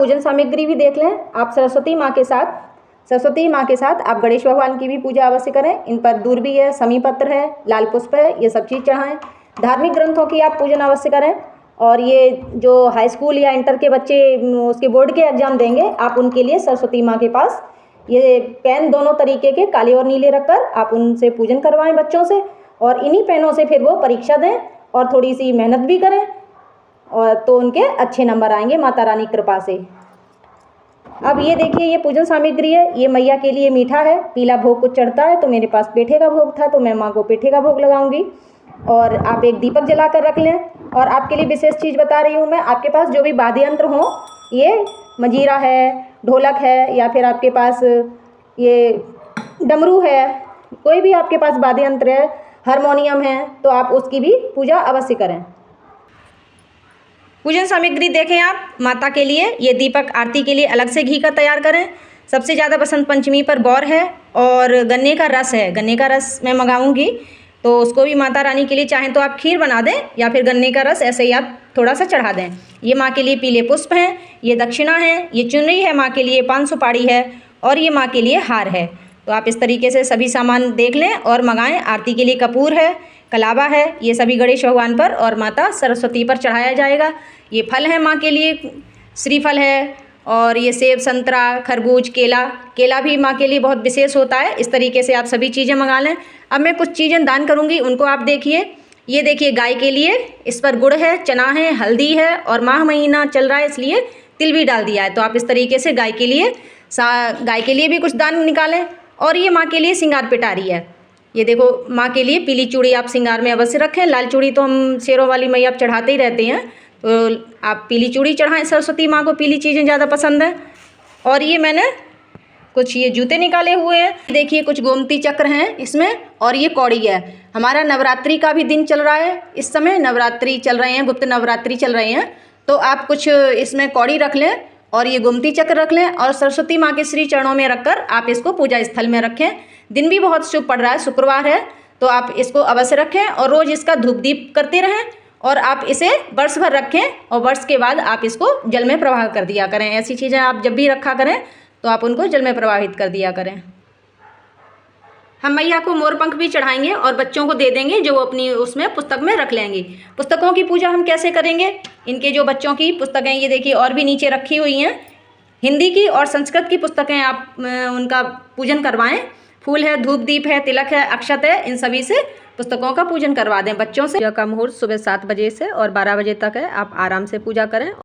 पूजन सामग्री भी देख लें। आप सरस्वती माँ के साथ आप गणेश भगवान की भी पूजा अवश्य करें। इन पर दूर भी है, समी पत्र है, लाल पुष्प है, ये सब चीज़ चढ़ाएं। धार्मिक ग्रंथों की आप पूजन अवश्य करें। और ये जो हाई स्कूल या इंटर के बच्चे उसके बोर्ड के एग्जाम देंगे, आप उनके लिए सरस्वती माँ के पास ये पेन दोनों तरीके के काले और नीले रखकर आप उनसे पूजन करवाएं बच्चों से, और इन्हीं पेनों से फिर वो परीक्षा दें और थोड़ी सी मेहनत भी करें, और तो उनके अच्छे नंबर आएंगे माता रानी कृपा से। अब ये देखिए, ये पूजन सामग्री है। ये मैया के लिए मीठा है, पीला भोग कुछ चढ़ता है, तो मेरे पास पेठे का भोग था, तो मैं माँ को पेठे का भोग लगाऊंगी। और आप एक दीपक जला कर रख लें। और आपके लिए विशेष चीज़ बता रही हूँ मैं, आपके पास जो भी वाद्य यंत्र हो, ये मंजीरा है, ढोलक है, या फिर आपके पास ये डमरू है, कोई भी आपके पास वाद्य यंत्र है, हारमोनियम है, तो आप उसकी भी पूजा अवश्य करें। पूजन सामग्री देखें आप माता के लिए, ये दीपक आरती के लिए अलग से घी का तैयार करें। सबसे ज़्यादा बसंत पंचमी पर बौर है और गन्ने का रस है। गन्ने का रस मैं मंगाऊंगी, तो उसको भी माता रानी के लिए चाहें तो आप खीर बना दें, या फिर गन्ने का रस ऐसे ही आप थोड़ा सा चढ़ा दें। ये माँ के लिए पीले पुष्प हैं, ये दक्षिणा है, ये चुनरी है माँ के लिए, 5 सुपारी है, और ये माँ के लिए हार है। तो आप इस तरीके से सभी सामान देख लें और मंगाएं। आरती के लिए कपूर है, कलावा है, ये सभी गणेश भगवान पर और माता सरस्वती पर चढ़ाया जाएगा। ये फल है माँ के लिए, श्रीफल है, और ये सेब, संतरा, खरबूज, केला भी माँ के लिए बहुत विशेष होता है। इस तरीके से आप सभी चीज़ें मंगा लें। अब मैं कुछ चीज़ें दान करूँगी, उनको आप देखिए। ये देखिए गाय के लिए, इस पर गुड़ है, चना है, हल्दी है, और माह महीना चल रहा है इसलिए तिल भी डाल दिया है। तो आप इस तरीके से गाय के लिए भी कुछ दान निकालें। और ये माँ के लिए श्रृंगार पिटारी है। ये देखो, माँ के लिए पीली चूड़ी आप श्रृंगार में अवश्य रखें। लाल चूड़ी तो हम शेरों वाली मैया आप चढ़ाते ही रहते हैं, तो आप पीली चूड़ी चढ़ाएं। सरस्वती माँ को पीली चीज़ें ज़्यादा पसंद है। और ये मैंने कुछ ये जूते निकाले हुए हैं। देखिए कुछ गोमती चक्र हैं इसमें, और ये कौड़ी है। हमारा नवरात्रि का भी दिन चल रहा है, इस समय नवरात्रि चल रहे हैं, गुप्त नवरात्रि चल रहे हैं, तो आप कुछ इसमें कौड़ी रख लें और ये गोमती चक्र रख लें, और सरस्वती माँ के श्री चरणों में रखकर आप इसको पूजा स्थल में रखें। दिन भी बहुत शुभ पड़ रहा है, शुक्रवार है, तो आप इसको अवश्य रखें और रोज़ इसका धूप दीप करते रहें। और आप इसे वर्ष भर रखें, और वर्ष के बाद आप इसको जल में प्रवाह कर दिया करें। ऐसी चीज़ें आप जब भी रखा करें तो आप उनको जल में प्रवाहित कर दिया करें। हम मैया को मोर पंख भी चढ़ाएंगे और बच्चों को दे देंगे, जो वो अपनी उसमें पुस्तक में रख लेंगे। पुस्तकों की पूजा हम कैसे करेंगे, इनके जो बच्चों की पुस्तकें, ये देखिए और भी नीचे रखी हुई हैं, हिंदी की और संस्कृत की पुस्तकें, आप उनका पूजन करवाएं। फूल है, धूप दीप है, तिलक है, अक्षत है, इन सभी से पुस्तकों का पूजन करवा दें बच्चों से। पूजा का मुहूर्त सुबह 7 बजे से और 12 बजे तक है। आप आराम से पूजा करें।